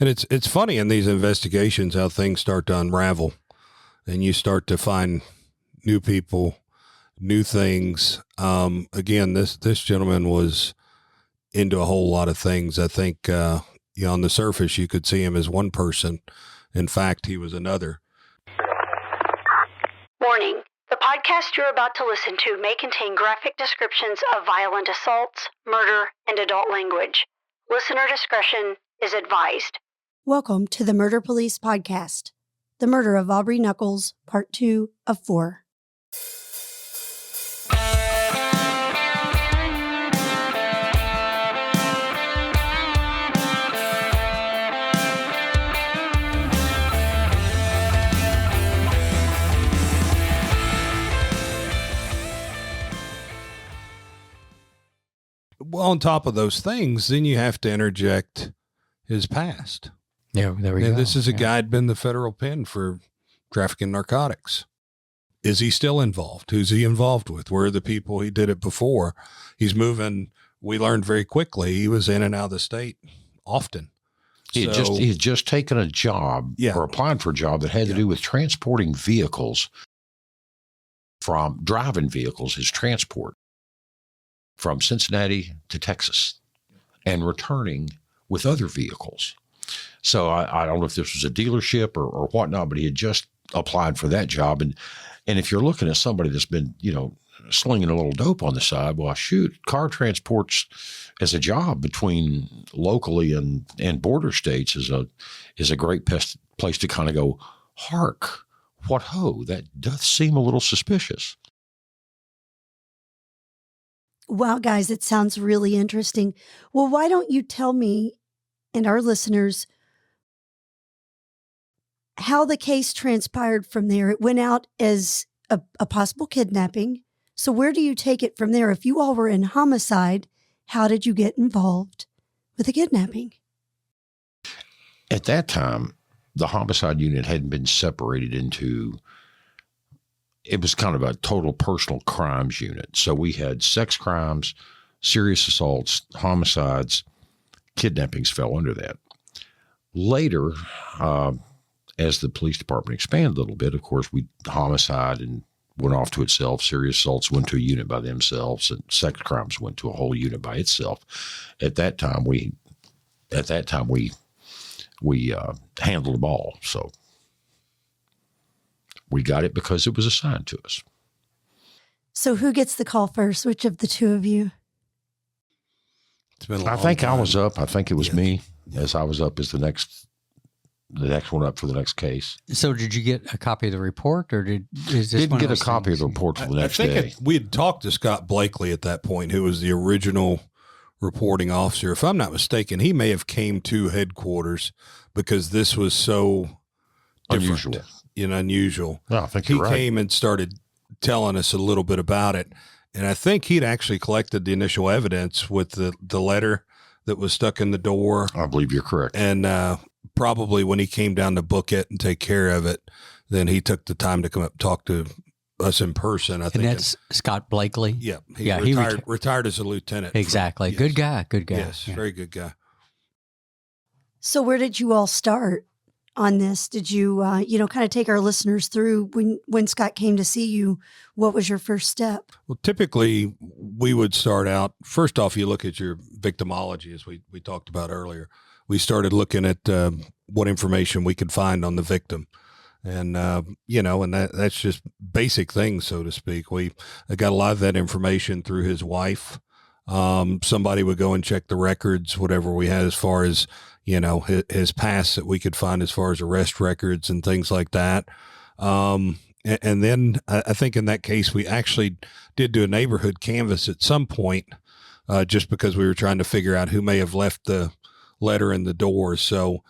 And it's funny in these investigations how things start to unravel and you start to find new people, new things. Again, this gentleman was into a whole lot of things. I think, on the surface, you could see him as one person. In fact, he was another. Warning. The podcast you're about to listen to may contain graphic descriptions of violent assaults, murder, and adult language. Listener discretion is advised. Welcome to the Murder Police Podcast. The Murder of Aubrey Nuckolls, Part 2 of 4. Well, on top of those things, then you have to interject his past. Yeah, there we go. This is a guy who'd been in the federal pen for trafficking narcotics. Is he still involved? Who's he involved with? Where are the people he did it before? He's moving. We learned very quickly he was in and out of the state often. He had just taken a job or applied for a job that had to do with transporting vehicles from driving vehicles, his transport from Cincinnati to Texas and returning with other vehicles. So I don't know if this was a dealership or whatnot, but he had just applied for that job. And if you're looking at somebody that's been, slinging a little dope on the side, well, shoot, car transports as a job between locally and border states is a great place to kind of go, hark, what ho, that doth seem a little suspicious. Wow, guys, it sounds really interesting. Well, why don't you tell me and our listeners how the case transpired from there? It went out as a possible kidnapping. So where do you take it from there? If you all were in homicide, how did you get involved with the kidnapping? At that time, the homicide unit hadn't been separated into, it was kind of a total personal crimes unit. So we had sex crimes, serious assaults, homicides, kidnappings fell under that. Later, as the police department expanded a little bit, of course, homicide and went off to itself. Serious assaults went to a unit by themselves, and sex crimes went to a whole unit by itself. At that time, we handled them all. So we got it because it was assigned to us. So who gets the call first? Which of the two of you? It's been a long I think time. I was up. I think it was me, as I was up as the next one up for the next case. So did you get a copy of the report, or didn't get a copy of the report for the next day? We had talked to Scott Blakely at that point, who was the original reporting officer. If I'm not mistaken, he may have came to headquarters because this was so different, unusual. No, I think you're right. He came and started telling us a little bit about it. And I think he'd actually collected the initial evidence with the letter that was stuck in the door. I believe you're correct. And probably when he came down to book it and take care of it, then he took the time to come up and talk to us in person. I think that's Scott Blakely. Yeah. He retired as a lieutenant. Exactly. Yes. Good guy. Yes. Yeah. Very good guy. So where did you all start on this? Did you, kind of take our listeners through when Scott came to see you? What was your first step? Well, typically we would start out, first off, you look at your victimology, as we talked about earlier. We started looking at what information we could find on the victim. And, and that's just basic things, so to speak. We got a lot of that information through his wife. Somebody would go and check the records, whatever we had as far as, his past that we could find as far as arrest records and things like that. And then I think in that case, we actually did do a neighborhood canvass at some point, just because we were trying to figure out who may have left the letter in the door. So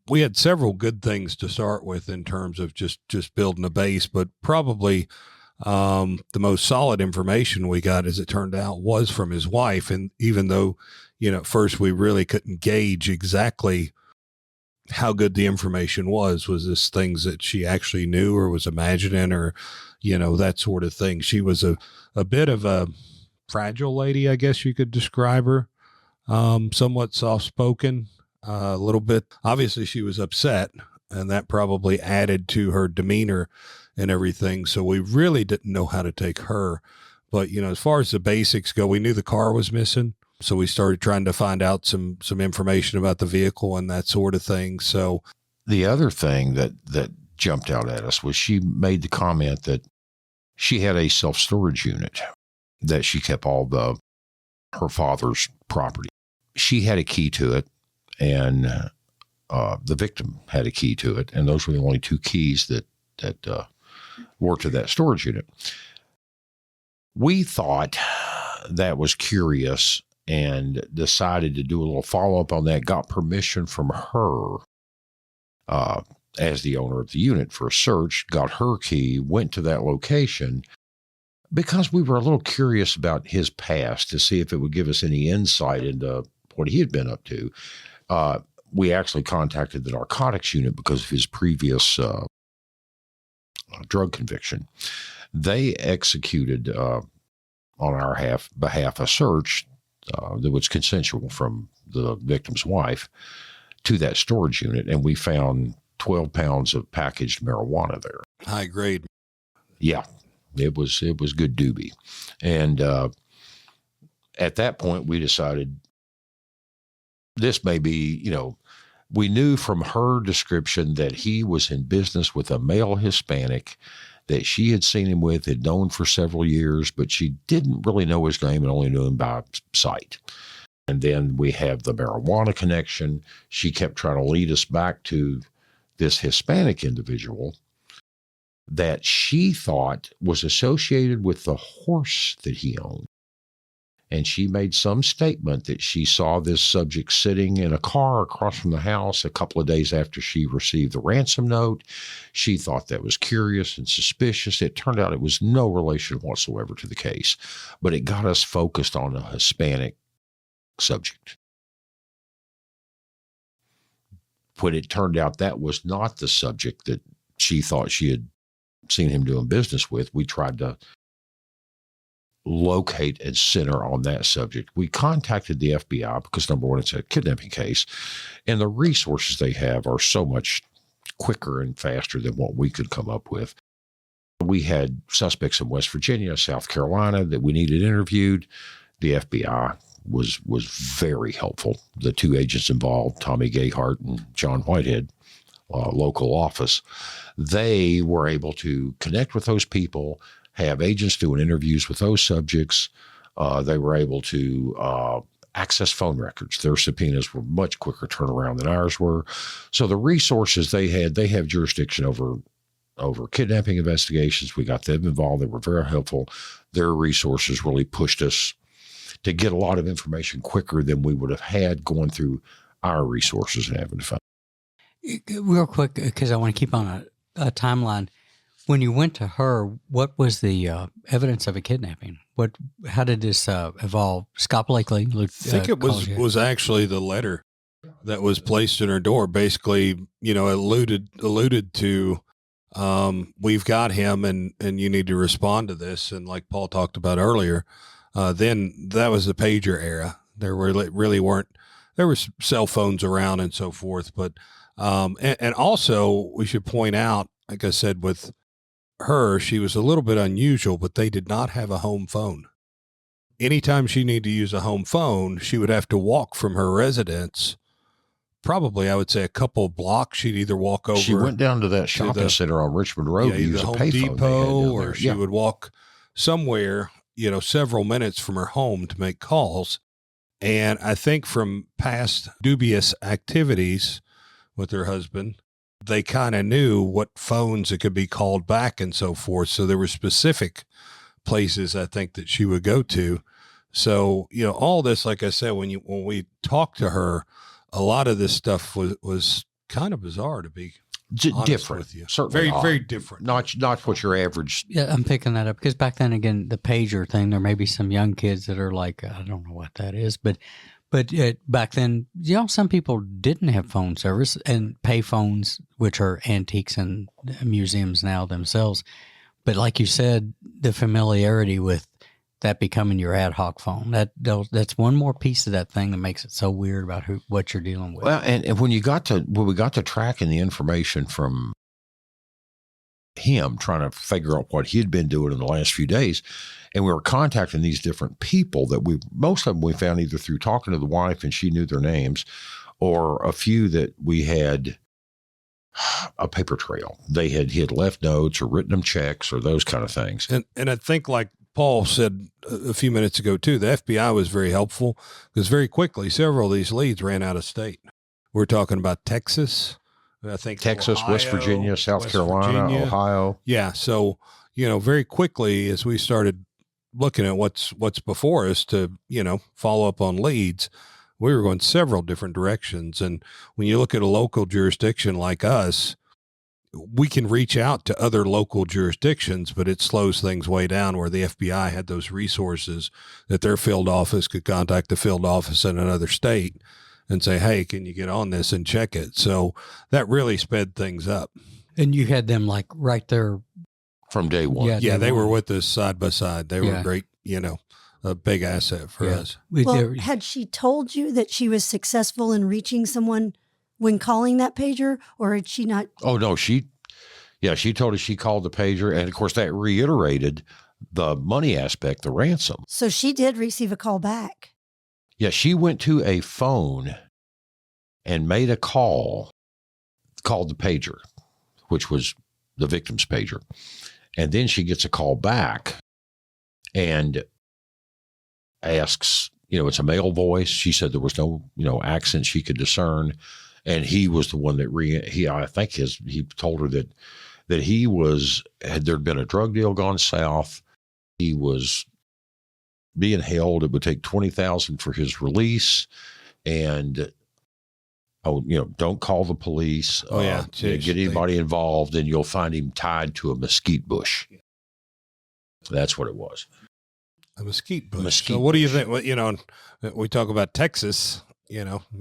we had several good things to start with in terms of just building a base, but probably the most solid information we got, as it turned out, was from his wife. And even though, at first we really couldn't gauge exactly how good the information was this things that she actually knew or was imagining or, that sort of thing. She was a bit of a fragile lady, I guess you could describe her, somewhat soft-spoken. a little bit. Obviously, she was upset, and that probably added to her demeanor and everything. So we really didn't know how to take her. But, as far as the basics go, we knew the car was missing. So we started trying to find out some information about the vehicle and that sort of thing. So the other thing that jumped out at us was she made the comment that she had a self-storage unit that she kept all her father's property. She had a key to it, and the victim had a key to it, and those were the only two keys that were to that storage unit. We thought that was curious and decided to do a little follow-up on that, got permission from her as the owner of the unit for a search, got her key, went to that location because we were a little curious about his past to see if it would give us any insight into what he had been up to. We actually contacted the narcotics unit because of his previous drug conviction. They executed on our behalf a search that was consensual from the victim's wife to that storage unit, and we found 12 pounds of packaged marijuana there. High grade. Yeah, it was good doobie. And at that point, we decided this may be, we knew from her description that he was in business with a male Hispanic that she had seen him with, had known for several years, but she didn't really know his name and only knew him by sight. And then we have the marijuana connection. She kept trying to lead us back to this Hispanic individual that she thought was associated with the horse that he owned. And she made some statement that she saw this subject sitting in a car across from the house a couple of days after she received the ransom note. She thought that was curious and suspicious. It turned out it was no relation whatsoever to the case, but it got us focused on a Hispanic subject. When it turned out that was not the subject that she thought she had seen him doing business with, we tried to locate and center on that subject. We contacted the FBI because, number one, it's a kidnapping case, and the resources they have are so much quicker and faster than what we could come up with. We had suspects in West Virginia, South Carolina that we needed interviewed. The FBI was very helpful. The two agents involved, Tommy Gayhart and John Whitehead, local office, they were able to connect with those people, have agents doing interviews with those subjects. They were able to access phone records. Their subpoenas were much quicker turnaround than ours were. So the resources they have jurisdiction over kidnapping investigations. We got them involved. They were very helpful. Their resources really pushed us to get a lot of information quicker than we would have had going through our resources and having to find. Real quick, because I want to keep on a timeline. When you went to her, what was the evidence of a kidnapping? How did this evolve? Scott Blakely. I think it was actually the letter that was placed in her door. Basically, alluded to, we've got him, and you need to respond to this. And like Paul talked about earlier, then that was the pager era. There really weren't. There were cell phones around and so forth, but and also we should point out, like I said, with her, she was a little bit unusual, but they did not have a home phone. Anytime she needed to use a home phone, she would have to walk from her residence. Probably, I would say, a couple of blocks. She'd either walk over. She went down to that shopping center on Richmond Road to use a payphone. Depot, or she would walk somewhere, several minutes from her home to make calls. And I think from past dubious activities with her husband, they kind of knew what phones that could be called back and so forth. So there were specific places, I think, that she would go to. So, all this, like I said, when we talked to her, a lot of this stuff was kind of bizarre, to be different with you. Certainly very, very different. Not what your average. Yeah, I'm picking that up because back then, again, the pager thing, there may be some young kids that are like, I don't know what that is, but back then, some people didn't have phone service and pay phones, which are antiques and museums now themselves. But like you said, the familiarity with that becoming your ad hoc phone. That's one more piece of that thing that makes it so weird about what you're dealing with. Well, and when we got to tracking the information from him, trying to figure out what he'd been doing in the last few days, and we were contacting these different people that most of them we found either through talking to the wife and she knew their names, or a few that we had a paper trail. He had left notes or written them checks or those kind of things. And I think, like Paul said a few minutes ago too, the FBI was very helpful because very quickly several of these leads ran out of state. We're talking about Texas, I think Texas, Ohio, West Virginia, South West Carolina, Virginia. Ohio. Yeah. So, very quickly as we started looking at what's before us to, follow up on leads, we were going several different directions. And when you look at a local jurisdiction like us, we can reach out to other local jurisdictions, but it slows things way down where the FBI had those resources that their field office could contact the field office in another state and say, hey, can you get on this and check it? So that really sped things up. And you had them like right there from day one. Yeah, they were with us side by side. They were great, a big asset for us. Well, had she told you that she was successful in reaching someone when calling that pager, or had she not? Oh, no, she told us she called the pager. And of course that reiterated the money aspect, the ransom. So she did receive a call back. Yeah. She went to a phone and made a called the pager, which was the victim's pager. And then she gets a call back and asks, it's a male voice. She said there was no, accent she could discern. And he was the one that he told her that there'd been a drug deal gone south. He was being held. It would take $20,000 for his release. And, don't call the police. Get anybody involved and you'll find him tied to a mesquite bush. That's what it was. A mesquite bush. So what do you think? Well, we talk about Texas,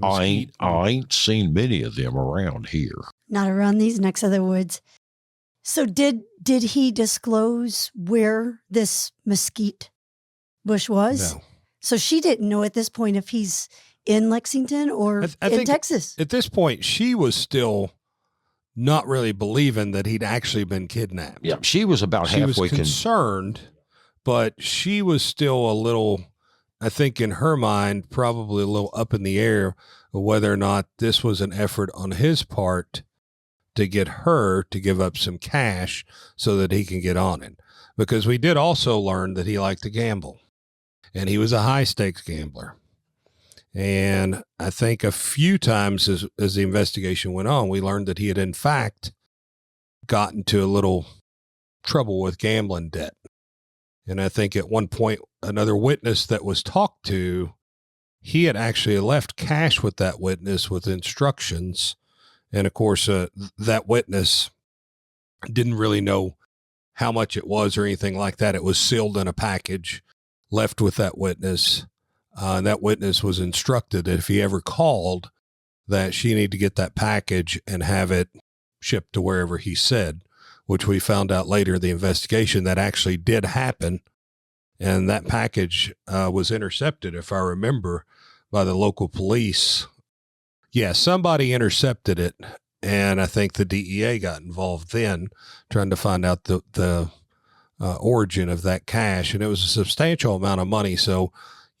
I ain't seen many of them around here. Not around these necks of the woods. So did he disclose where this mesquite bush was? No. So she didn't know at this point if he's in Lexington or in Texas. At this point, she was still not really believing that he'd actually been kidnapped. Yeah, she was about halfway. She was concerned, but she was still a little, I think in her mind, probably a little up in the air of whether or not this was an effort on his part to get her to give up some cash so that he can get on it. Because we did also learn that he liked to gamble, and he was a high stakes gambler. And I think a few times as the investigation went on, we learned that he had in fact gotten to a little trouble with gambling debt. And I think at one point, another witness that was talked to, he had actually left cash with that witness with instructions. And of course, that witness didn't really know how much it was or anything like that. It was sealed in a package, left with that witness. And that witness was instructed that if he ever called, that she needed to get that package and have it shipped to wherever he said, which we found out later in the investigation that actually did happen. And that package was intercepted, if I remember, by the local police. Yeah, somebody intercepted it, and I think the DEA got involved then, trying to find out the origin of that cash. And it was a substantial amount of money. So,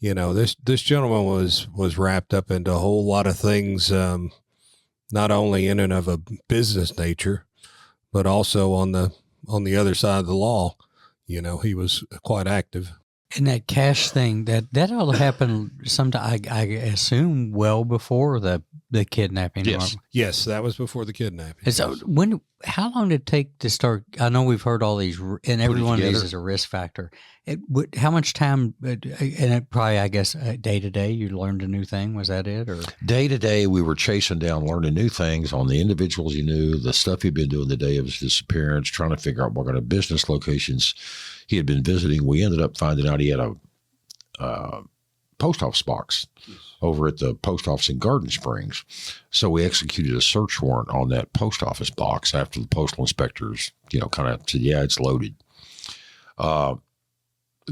this gentleman was wrapped up into a whole lot of things, not only in and of a business nature, but also on the other side of the law. He was quite active. And that cash thing, that all happened sometime, I assume, well before the kidnapping. Yes, that was before the kidnapping. And so how long did it take to start? I know we've heard all these, and every one of these is a risk factor. How much time, and it probably, I guess, day to day, you learned a new thing? Was that it? Or day to day, we were chasing down, learning new things on the individuals you knew, the stuff he'd been doing the day of his disappearance, trying to figure out what kind of business locations he had been visiting. We ended up finding out he had a post office box over at the post office in Garden Springs. So we executed a search warrant on that post office box after the postal inspectors, kind of said, yeah, it's loaded.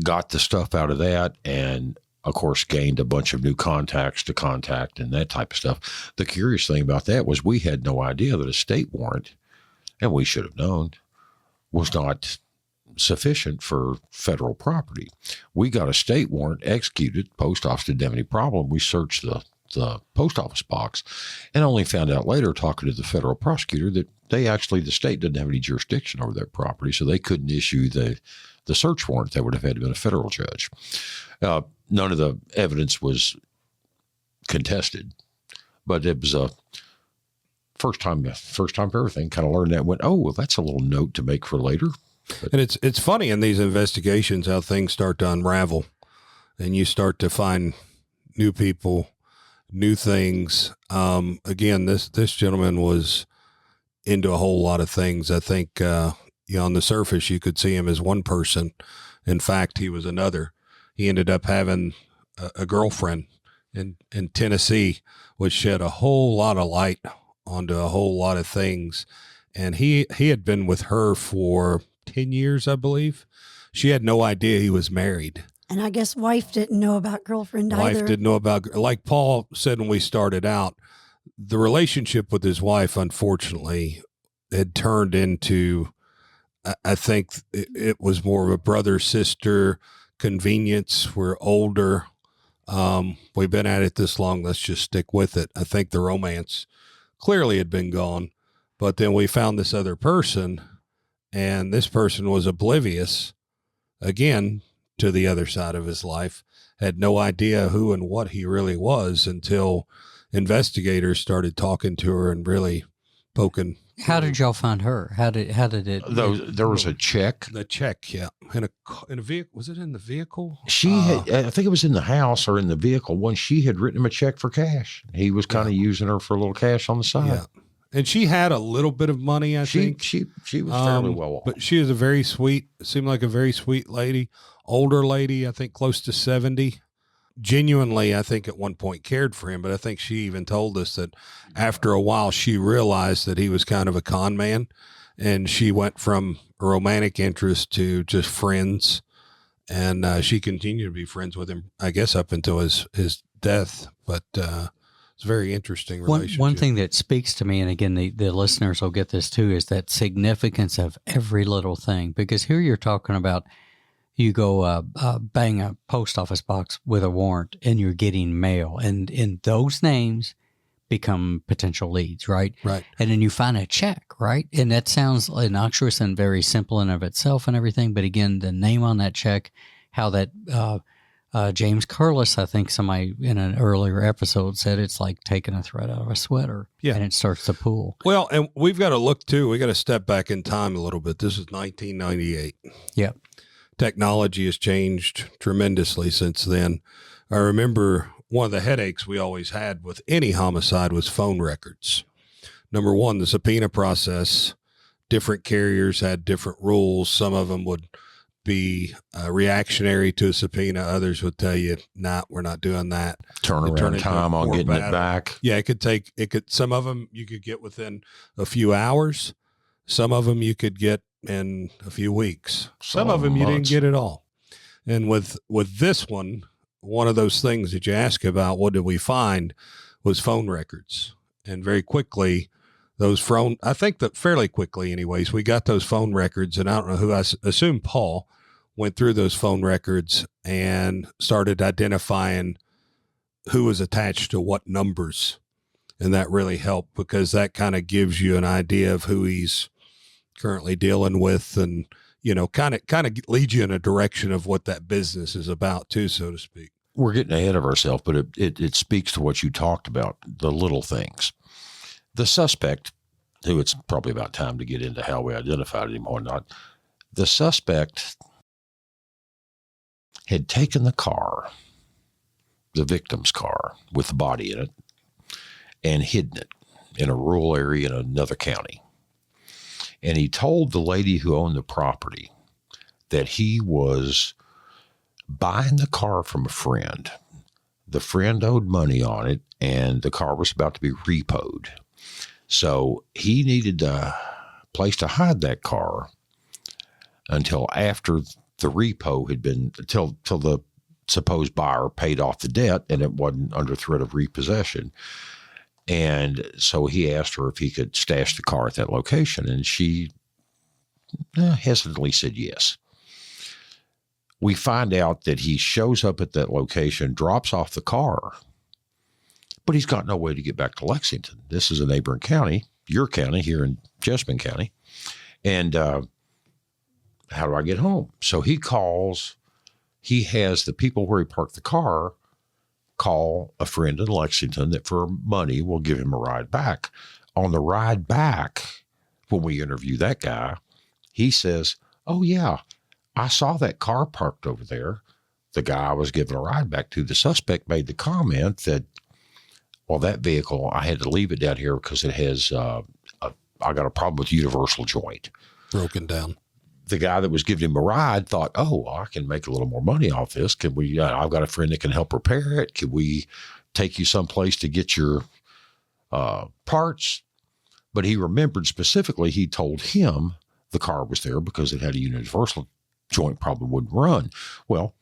got the stuff out of that, and of course gained a bunch of new contacts to contact and that type of stuff. The curious thing about that was we had no idea that a state warrant, and we should have known, was not sufficient for federal property. We got a state warrant executed. Post office didn't have any problem. We searched the post office box and only found out later, talking to the federal prosecutor, that the state didn't have any jurisdiction over that property, so they couldn't issue the search warrant. That would have had to have been a federal judge. None of the evidence was contested, but it was a first time for everything. Kind of learned that, went, oh, well, that's a little note to make for later. But, and it's funny in these investigations how things start to unravel, and you start to find new people, new things. Again, this gentleman was into a whole lot of things. I think, on the surface, you could see him as one person. In fact, he was another. He ended up having a girlfriend in Tennessee, which shed a whole lot of light onto a whole lot of things. And he had been with her for 10 years, I believe. She had no idea he was married. And I guess wife didn't know about girlfriend either. Wife didn't know about, like Paul said when we started out, the relationship with his wife, unfortunately, had turned into, I think it was more of a brother-sister convenience. We're older. We've been at it this long. Let's just stick with it. I think the romance clearly had been gone, but then we found this other person, and this person was oblivious, again, to the other side of his life, had no idea who and what he really was until investigators started talking to her and really poking. How did y'all find her? How did it? There was a check. The check, yeah, in a vehicle. Was it in the vehicle? She had, I think it was in the house or in the vehicle. When she had written him a check for cash, he was kind of using her for a little cash on the side. Yeah, and she had a little bit of money. I think she was fairly well off, but she was seemed like a very sweet lady, older lady. I think close to 70. Genuinely, I think at one point cared for him, but I think she even told us that after a while she realized that he was kind of a con man, and she went from a romantic interest to just friends, and she continued to be friends with him, I guess, up until his death. But it's a very interesting relationship. One thing that speaks to me, and again, the listeners will get this too, is that significance of every little thing, because here you're talking about you go bang a post office box with a warrant and you're getting mail, and those names become potential leads, right? Right. And then you find a check, right? And that sounds innocuous and very simple in of itself and everything. But again, the name on that check, how that James Curlis, I think somebody in an earlier episode said it's like taking a thread out of a sweater, and it starts to pool. Well, and we've got to look too. We got to step back in time a little bit. This is 1998. Yeah. Technology has changed tremendously since then. I remember one of the headaches we always had with any homicide was phone records. Number one, the subpoena process, different carriers had different rules. Some of them would be reactionary to a subpoena. Others would tell you, nah, we're not doing that. Turnaround time on getting it back. Yeah, some of them you could get within a few hours. Some of them you could get in a few weeks. Some of them you didn't get at all. And with this one of those things that you ask about, what did we find, was phone records. And very quickly, I think that fairly quickly anyways, we got those phone records, and I don't know who, I assume Paul went through those phone records and started identifying who was attached to what numbers. And that really helped, because that kind of gives you an idea of who he's currently dealing with, and kind of leads you in a direction of what that business is about too, so to speak. We're getting ahead of ourselves, but it speaks to what you talked about, the little things. The suspect, who it's probably about time to get into how we identified him or not, the suspect had taken the car, the victim's car with the body in it, and hidden it in a rural area in another county. And he told the lady who owned the property that he was buying the car from a friend. The friend owed money on it, and the car was about to be repoed. So he needed a place to hide that car until after the repo had been till the supposed buyer paid off the debt and it wasn't under threat of repossession. And so he asked her if he could stash the car at that location, and she hesitantly said yes. We find out that he shows up at that location, drops off the car, but he's got no way to get back to Lexington. This is a neighboring county, your county here in Jessamine County. And how do I get home? So he calls. He has the people where he parked the car call a friend in Lexington that for money will give him a ride back. On the ride back, when we interview that guy, he says, oh, yeah, I saw that car parked over there. The guy I was giving a ride back to, the suspect made the comment that, well, that vehicle, I had to leave it down here because it has, I got a problem with the universal joint. Broken down. The guy that was giving him a ride thought, oh, well, I can make a little more money off this. Can we, I've got a friend that can help repair it. Can we take you someplace to get your parts? But he remembered specifically, he told him the car was there because it had a universal joint, probably wouldn't run. Well,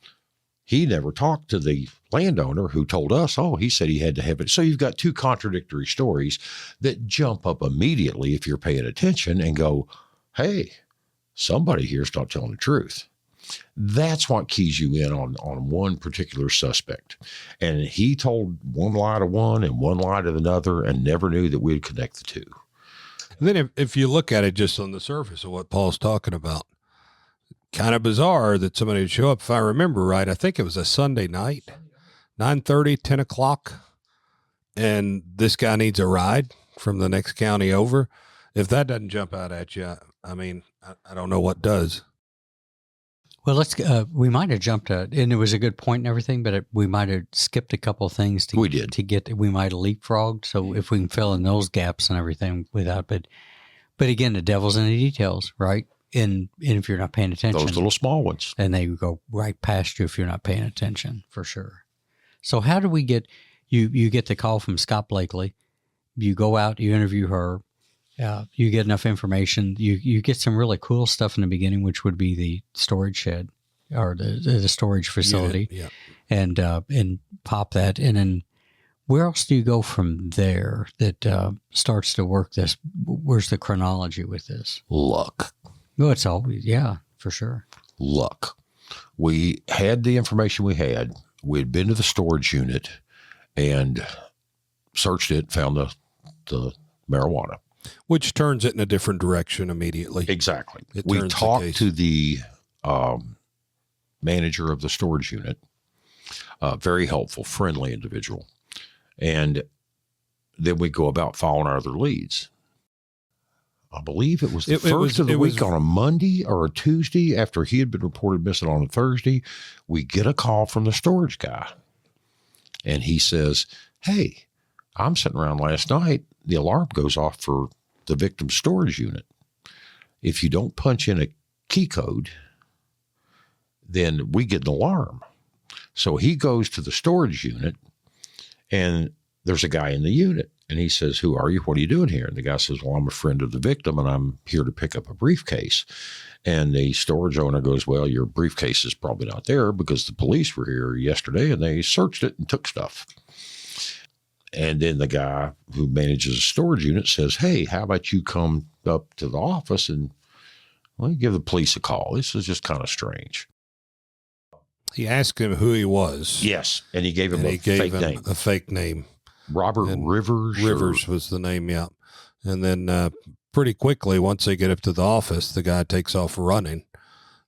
he never talked to the landowner who told us, oh, he said he had to have it. So you've got two contradictory stories that jump up immediately if you're paying attention and go, hey, somebody here's not telling the truth. That's what keys you in on one particular suspect. And he told one lie to one and one lie to another and never knew that we'd connect the two. And then if you look at it just on the surface of what Paul's talking about, kind of bizarre that somebody would show up. If I remember right, I think it was a Sunday night, 9:30, 10 o'clock, and this guy needs a ride from the next county over. If that doesn't jump out at you, I mean, I don't know what does. Well, we might have jumped and it was a good point and everything, but we might have skipped a couple of things we might have leapfrogged. So if we can fill in those gaps and everything without, but again, the devil's in the details, right? And if you're not paying attention, those little small ones, and they go right past you if you're not paying attention, for sure. So how do we get, you get the call from Scott Blakely, you go out, you interview her, you get enough information. You get some really cool stuff in the beginning, which would be the storage shed or the storage facility, yeah. And pop that. And then where else do you go from there that starts to work this? Where's the chronology with this? Luck. No, it's always, yeah, for sure. Luck. We had the information we had. We had been to the storage unit and searched it, found the marijuana. Which turns it in a different direction immediately. Exactly. We talked to the manager of the storage unit, very helpful, friendly individual. And then we go about following our other leads. I believe it was the first of the week on a Monday or a Tuesday after he had been reported missing on a Thursday. We get a call from the storage guy. And he says, hey, I'm sitting around last night. The alarm goes off for the victim's storage unit. If you don't punch in a key code, then we get an alarm. So he goes to the storage unit and there's a guy in the unit. And he says, who are you? What are you doing here? And the guy says, well, I'm a friend of the victim and I'm here to pick up a briefcase. And the storage owner goes, well, your briefcase is probably not there because the police were here yesterday and they searched it and took stuff. And then the guy who manages a storage unit says, hey, how about you come up to the office and give the police a call? This is just kind of strange. He asked him who he was. Yes. And he gave him a fake name. Robert Rivers. Rivers was the name, yeah. And then pretty quickly, once they get up to the office, the guy takes off running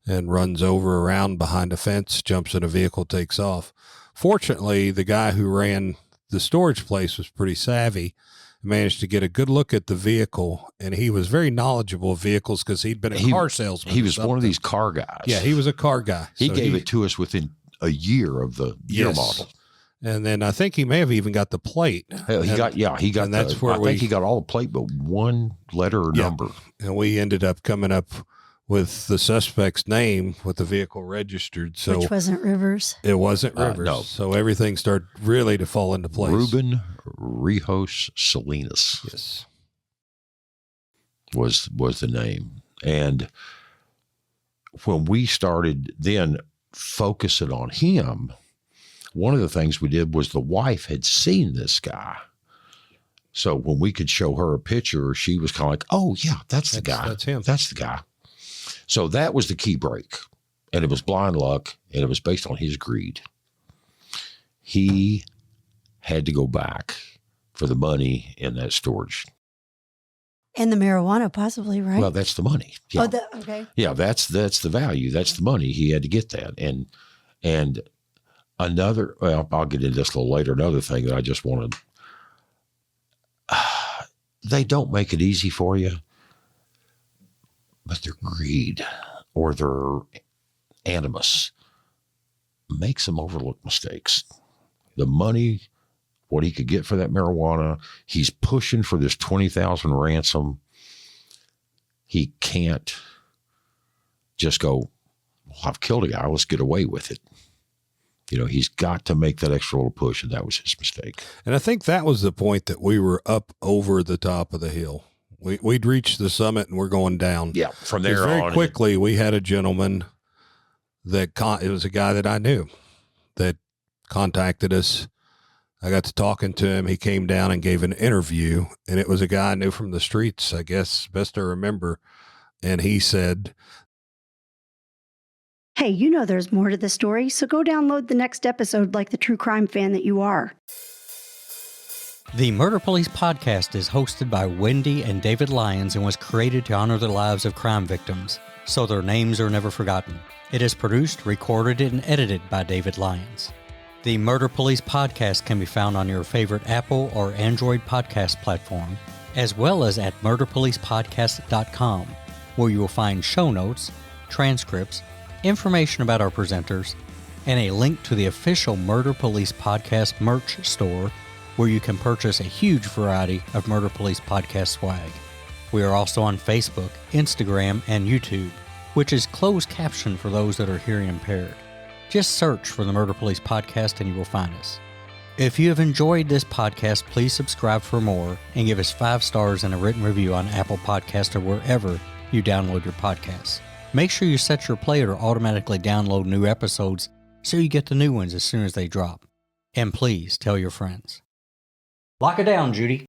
and runs over around behind a fence, jumps in a vehicle, takes off. Fortunately, the guy who ran the storage place was pretty savvy, managed to get a good look at the vehicle, and he was very knowledgeable of vehicles because he'd been a car salesman. He was one of these car guys. Yeah, he was a car guy. He gave it to us within a year of the year model. And then I think he may have even got the plate. He got. And that's where I think he got all the plate, but one letter or number. And we ended up coming up with the suspect's name with the vehicle registered. So which wasn't Rivers. It wasn't Rivers. No. So everything started really to fall into place. Ruben Rijos Salinas. Yes. Was the name. And when we started then focusing on him, one of the things we did was the wife had seen this guy. So when we could show her a picture, she was kind of like, oh, yeah, that's the guy. That's him. That's the guy. So that was the key break. And it was blind luck, and it was based on his greed. He had to go back for the money in that storage. And the marijuana, possibly, right? Well, that's the money. Yeah. Okay. Yeah, that's the value. That's the money. He had to get that. And another, well, I'll get into this a little later, another thing that I just wanted. They don't make it easy for you, but their greed or their animus makes them overlook mistakes. The money, what he could get for that marijuana, he's pushing for this $20,000 ransom. He can't just go, well, I've killed a guy, let's get away with it. You know, he's got to make that extra little push, and that was his mistake. And I think that was the point that we were up over the top of the hill. We'd reached the summit and we're going down. Yeah, from there very on. Quickly, we had a gentleman that it was a guy that I knew that contacted us. I got to talking to him. He came down and gave an interview, and it was a guy I knew from the streets, I guess, best I remember. And he said, hey, you know there's more to the story, so go download the next episode like the true crime fan that you are. The Murder Police podcast is hosted by Wendy and David Lyons and was created to honor the lives of crime victims, so their names are never forgotten. It is produced, recorded, and edited by David Lyons. The Murder Police podcast can be found on your favorite Apple or Android podcast platform, as well as at murderpolicepodcast.com, where you will find show notes, transcripts, information about our presenters, and a link to the official Murder Police Podcast merch store, where you can purchase a huge variety of Murder Police Podcast swag. We are also on Facebook, Instagram, and YouTube, which is closed caption for those that are hearing impaired. Just search for the Murder Police Podcast and you will find us. If you have enjoyed this podcast, please subscribe for more and give us 5 stars and a written review on Apple Podcasts or wherever you download your podcasts. Make sure you set your player to automatically download new episodes so you get the new ones as soon as they drop. And please tell your friends. Lock it down, Judy.